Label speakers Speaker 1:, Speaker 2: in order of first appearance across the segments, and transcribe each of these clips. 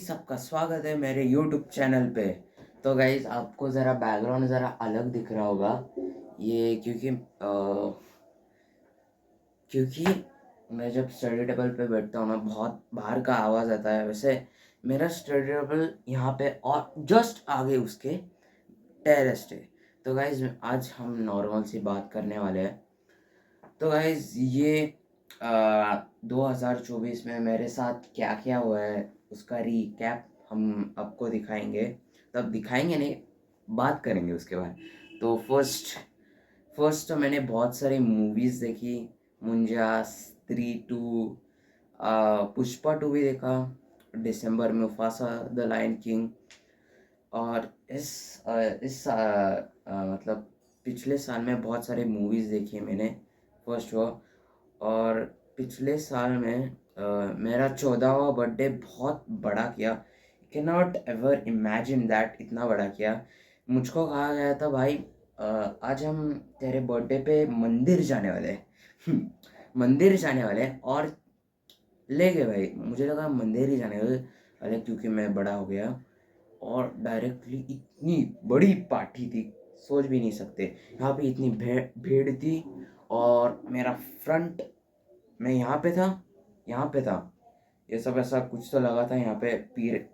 Speaker 1: सबका स्वागत है मेरे YouTube चैनल पे। तो गाइस आपको ज़रा बैकग्राउंड ज़रा अलग दिख रहा होगा। ये क्योंकि मैं जब स्टडी टेबल पे बैठता हूँ ना, बहुत बाहर का आवाज़ आता है। वैसे मेरा स्टडी टेबल यहाँ पे और जस्ट आगे उसके टेरेस है। तो गाइस आज हम नॉर्मल सी बात करने वाले हैं। तो गाइस ये 2024 में मेरे साथ क्या क्या हुआ है उसका रिकैप हम आपको दिखाएंगे। तब दिखाएंगे नहीं, बात करेंगे उसके बाद। तो फर्स्ट फर्स्ट तो मैंने बहुत सारी मूवीज़ देखी। मुंजा, स्त्री टू, पुष्पा टू भी देखा। दिसंबर में मुफासा द लायन किंग। और मतलब पिछले साल में बहुत सारे मूवीज़ देखी मैंने। फर्स्ट वो, और पिछले साल में मेरा 14वां बर्थडे बहुत बड़ा किया। Can not ever imagine that इतना बड़ा किया। मुझको कहा गया था भाई आज हम तेरे बर्थडे पे मंदिर जाने वाले हैं मंदिर जाने वाले हैं। और ले गए भाई, मुझे लगा मंदिर ही जाने वाले क्योंकि मैं बड़ा हो गया। और डायरेक्टली इतनी बड़ी पार्टी थी, सोच भी नहीं सकते। यहाँ पे इतनी भीड़ थी। और मेरा फ्रंट, मैं यहाँ पे था। ये सब ऐसा कुछ तो लगा था यहाँ पे,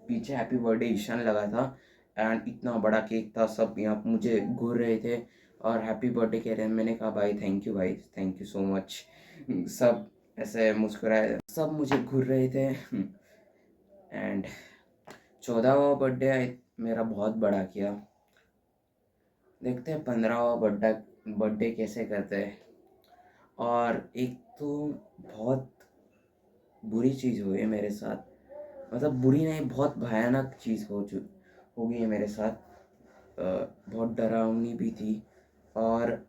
Speaker 1: पीछे हैप्पी बर्थडे ईशान लगा था। एंड इतना बड़ा केक था, सब यहाँ पे मुझे घूर रहे थे और हैप्पी बर्थडे कह रहे हैं। मैंने कहा भाई थैंक यू, भाई थैंक यू सो मच। सब ऐसे मुस्कुराए, सब मुझे घूर रहे थे। एंड 14वां बर्थडे मेरा बहुत बड़ा किया। देखते हैं 15वां बर्थडे कैसे करते हैं। और एक तो बहुत बुरी चीज़ हुई है मेरे साथ, मतलब बुरी नहीं, बहुत भयानक चीज़ हो गई है मेरे साथ। बहुत डरावनी भी थी। और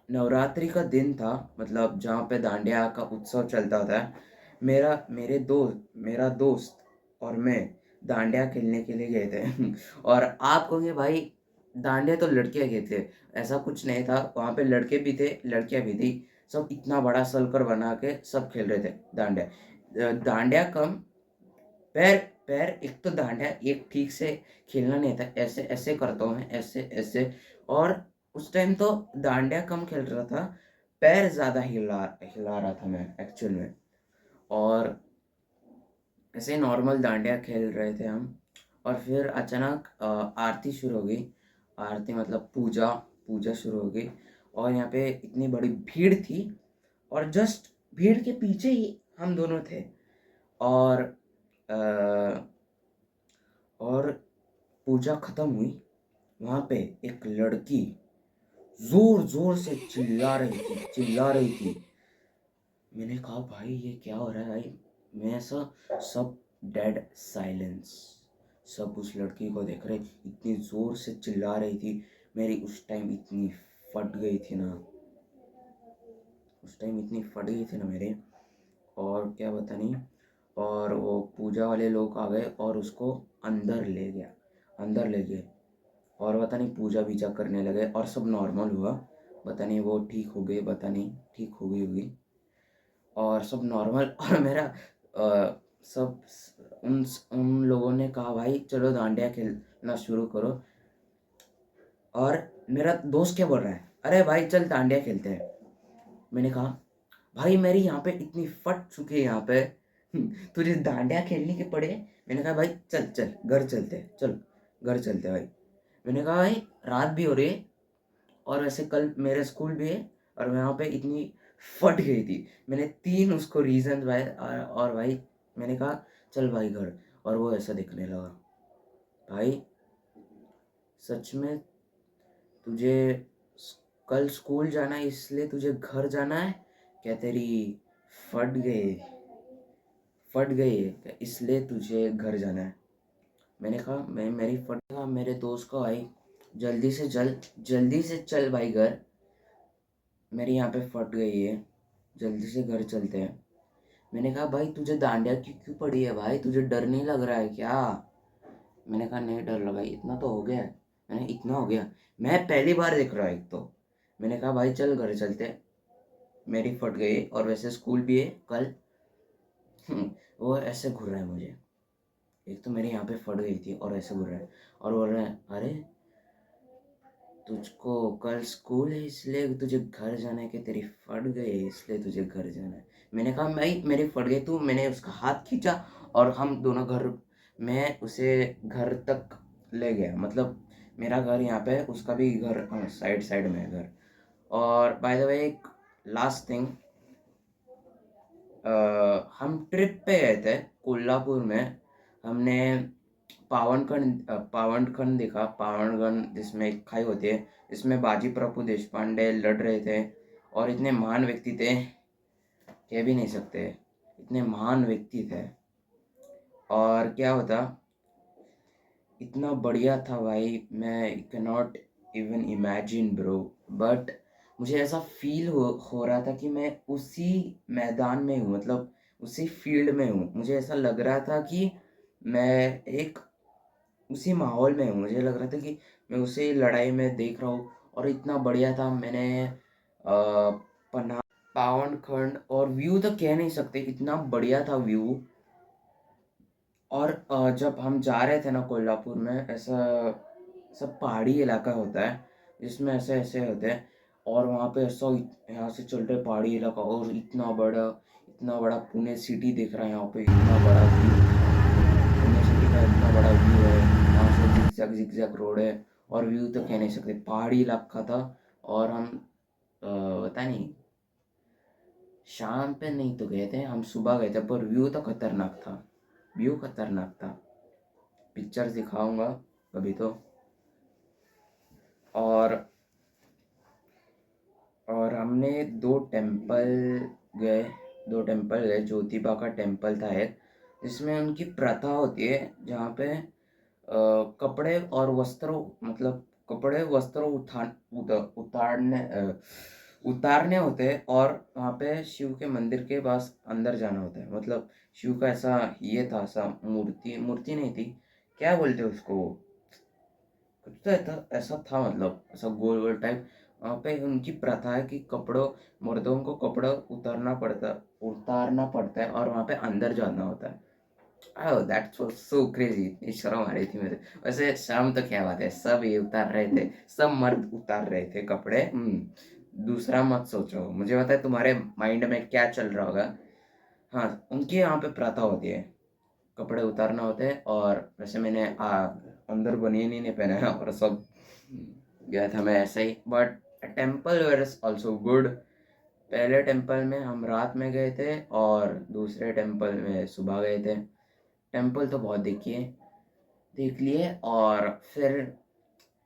Speaker 1: नवरात्रि का दिन था, मतलब जहाँ पे डांडिया का उत्सव चलता होता है। मेरा दोस्त और मैं डांडिया खेलने के लिए गए थे और आप कहोगे भाई डांडिया तो लड़कियाँ गए थे, ऐसा कुछ नहीं था। वहाँ पे लड़के भी थे, लड़कियाँ भी थी। सब इतना बड़ा सर्कल बना के सब खेल रहे थे डांडिया। डांडिया कम पैर पैर, एक तो डांडिया एक ठीक से खेलना नहीं था, ऐसे ऐसे करता हूँ मैं, ऐसे ऐसे। और उस टाइम तो डांडिया कम खेल रहा था, पैर ज़्यादा हिला हिला रहा था मैं एक्चुअल में। और ऐसे नॉर्मल डांडिया खेल रहे थे हम। और फिर अचानक आरती शुरू हो गई। आरती मतलब पूजा पूजा शुरू हो गई। और यहाँ पे इतनी बड़ी भीड़ थी, और जस्ट भीड़ के पीछे ही हम दोनों थे। और अ, और पूजा खत्म हुई। वहाँ पे एक लड़की जोर जोर से चिल्ला रही थी। मैंने कहा भाई ये क्या हो रहा है भाई। मैं ऐसा, सब डेड साइलेंस, सब उस लड़की को देख रहे, इतनी जोर से चिल्ला रही थी। मेरी उस टाइम इतनी फट गई थी ना, मेरे, और क्या बता नहीं। और वो पूजा वाले लोग आ गए और उसको अंदर ले गए। और पता नहीं पूजा बीजा करने लगे और सब नॉर्मल हुआ। पता नहीं वो ठीक हो गए, पता नहीं ठीक हो गई होगी। और सब नॉर्मल और मेरा सब उन उन लोगों ने कहा भाई चलो डांडिया खेलना शुरू करो। और मेरा दोस्त क्या बोल रहा है, अरे भाई चल डांडिया खेलते हैं। मैंने कहा भाई मेरी यहाँ पे इतनी फट चुकी है यहाँ पे तुझे डांडिया खेलने के पड़े। मैंने कहा भाई चल चल घर चलते हैं, चल घर चलते हैं भाई। मैंने कहा भाई रात भी हो रही है, और वैसे कल मेरे स्कूल भी है। और वहाँ पे इतनी फट गई थी। मैंने 3 उसको रीज़न भाई, और भाई मैंने कहा चल भाई घर। और वो ऐसा दिखने लगा। भाई सच में तुझे कल स्कूल जाना है इसलिए तुझे घर जाना है क्या? तेरी फट गई फट गई है क्या इसलिए तुझे घर जाना है? मैंने कहा मैं मेरी फट गया। मेरे दोस्त को भाई जल्दी से चल भाई घर, मेरी यहाँ पे फट गई है, जल्दी से घर चलते हैं। मैंने कहा भाई तुझे डांडिया क्यों क्यों पड़ी है भाई, तुझे डर नहीं लग रहा है क्या? मैंने कहा नहीं डर लगा, इतना तो हो गया है। मैंने इतना हो गया, मैं पहली बार देख रहा हूँ एक तो। मैंने कहा भाई चल घर चलते हैं, मेरी फट गई और वैसे स्कूल भी है कल। वो ऐसे घूर रहा है मुझे। एक तो मेरे यहाँ पे फट गई थी और ऐसे बोल रहा है, और बोल रहा है अरे तुझको कल स्कूल है इसलिए तुझे घर जाना है, कि तेरी फट गई इसलिए तुझे घर जाना है। मैंने कहा भाई मेरी फट गई, तो मैंने उसका हाथ खींचा और हम दोनों घर, मैं उसे घर तक ले गया। मतलब मेरा घर यहाँ पे है, उसका भी घर साइड साइड में है घर। और बाय द वे एक लास्ट थिंग, हम ट्रिप पे गए थे कोल्हापुर में। हमने पावनखंड देखा, पावनखंड जिसमें एक खाई होती है, इसमें बाजी प्रभु देशपांडे लड़ रहे थे और इतने महान व्यक्ति थे, कह भी नहीं सकते, इतने महान व्यक्ति थे। और क्या होता, इतना बढ़िया था भाई, मैं can not even imagine bro. But मुझे ऐसा फील हो रहा था कि मैं उसी मैदान में हूँ, मतलब उसी फील्ड में हूँ। मुझे ऐसा लग रहा था कि मैं एक उसी माहौल में हूँ। मुझे लग रहा था कि मैं उसी लड़ाई में देख रहा हूँ, और इतना बढ़िया था। मैंने पन्ना पावनखंड, और व्यू तो कह नहीं सकते, इतना बढ़िया था व्यू। और जब हम जा रहे थे ना कोल्हापुर में, ऐसा सब पहाड़ी इलाका होता है जिसमें ऐसे ऐसे होते हैं, और वहाँ पे ऐसा यहाँ से चल रहे पहाड़ी इलाका, और इतना बड़ा पुणे सिटी दिख रहा है यहाँ पे, इतना बड़ा व्यू, पुणे सिटी का इतना बड़ा व्यू है। वहाँ से जिगजैग रोड है, और व्यू तो कह नहीं सकते, पहाड़ी इलाका था। और हम पता नहीं शाम पे नहीं तो गए थे, हम सुबह गए थे, पर व्यू तो खतरनाक था, व्यू खतरनाक था। पिक्चर्स दिखाऊंगा कभी तो। और हमने गए दो टेम्पल गए। ज्योतिबा का टेम्पल था एक, जिसमें उनकी प्रथा होती है जहाँ पे कपड़े और वस्त्रों, मतलब कपड़े वस्त्रों उतारने होते हैं, और वहाँ पे शिव के मंदिर के पास अंदर जाना होता है। मतलब शिव का ऐसा ये था, ऐसा मूर्ति मूर्ति नहीं थी, क्या बोलते हैं उसको, कुछ तो ऐसा था, मतलब ऐसा गोल गोल टाइप। वहाँ पे उनकी प्रथा है कि मर्दों को कपड़ा उतारना पड़ता है, और वहाँ पे अंदर जाना होता है। ओह दैट्स सो क्रेजी, इतनी शर्म आ रही थी मुझे। वैसे शर्म तो क्या बात है, सब ये उतार रहे थे, सब मर्द उतार रहे थे कपड़े। दूसरा मत सोचो, मुझे पता है तुम्हारे माइंड में क्या चल रहा होगा। हाँ, उनके यहाँ पे प्रथा होती है, कपड़े उतारना होते हैं। और वैसे मैंने अंदर बनियान ही नहीं पहना है, और सब गया था मैं ऐसे ही। But temple were also good. पहले टेम्पल में हम रात में गए थे, और दूसरे टेम्पल में सुबह गए थे। टेम्पल तो बहुत देख लिए। और फिर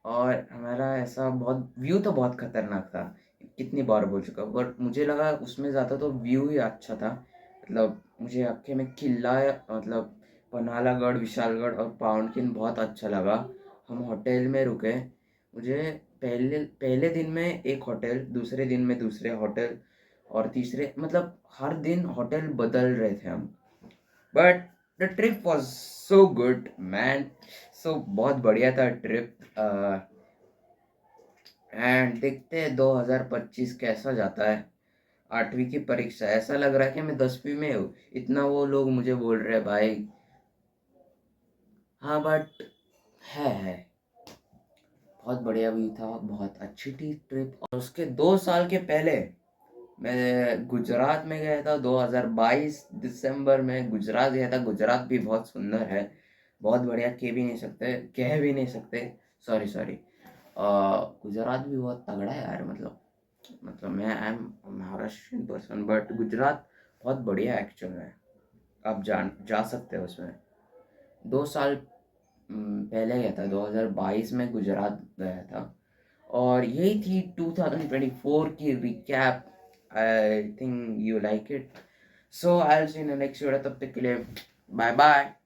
Speaker 1: और हमारा ऐसा बहुत व्यू तो बहुत खतरनाक था, कितनी बार बोल चुका, बट मुझे लगा उसमें ज़्यादा तो व्यू ही अच्छा था। मतलब मुझे आँखें में किला, मतलब पन्हालागढ़, विशालगढ़ और पावनखिंड बहुत अच्छा लगा। हम होटल में रुके। मुझे पहले पहले दिन में एक होटल, दूसरे दिन में दूसरे होटल, और तीसरे, मतलब हर दिन होटल बदल रहे थे हम। But the trip was so good man, so बहुत बढ़िया था ट्रिप। एंड देखते हैं 2025 कैसा जाता है। 8वीं की परीक्षा, ऐसा लग रहा है कि मैं 10वीं में हूँ, इतना वो लोग मुझे बोल रहे हैं भाई। हाँ बट है बहुत बढ़िया व्यू था, बहुत अच्छी थी ट्रिप। और उसके 2 साल के पहले मैं गुजरात में गया था, 2022 दिसंबर में गुजरात गया था। गुजरात भी बहुत सुंदर है, बहुत बढ़िया, कह भी नहीं सकते, सॉरी। गुजरात भी बहुत तगड़ा है यार। मतलब मैं I am Maharashtrian person, but Gujarat बहुत बढ़िया एक्चुअल में। आप जा सकते हो उसमें। 2 साल पहले गया था, 2022 में गुजरात गया था। और यही थी 2024 की recap. I think you like it, so I will see in the next video. तब तक के लिए बाय बाय।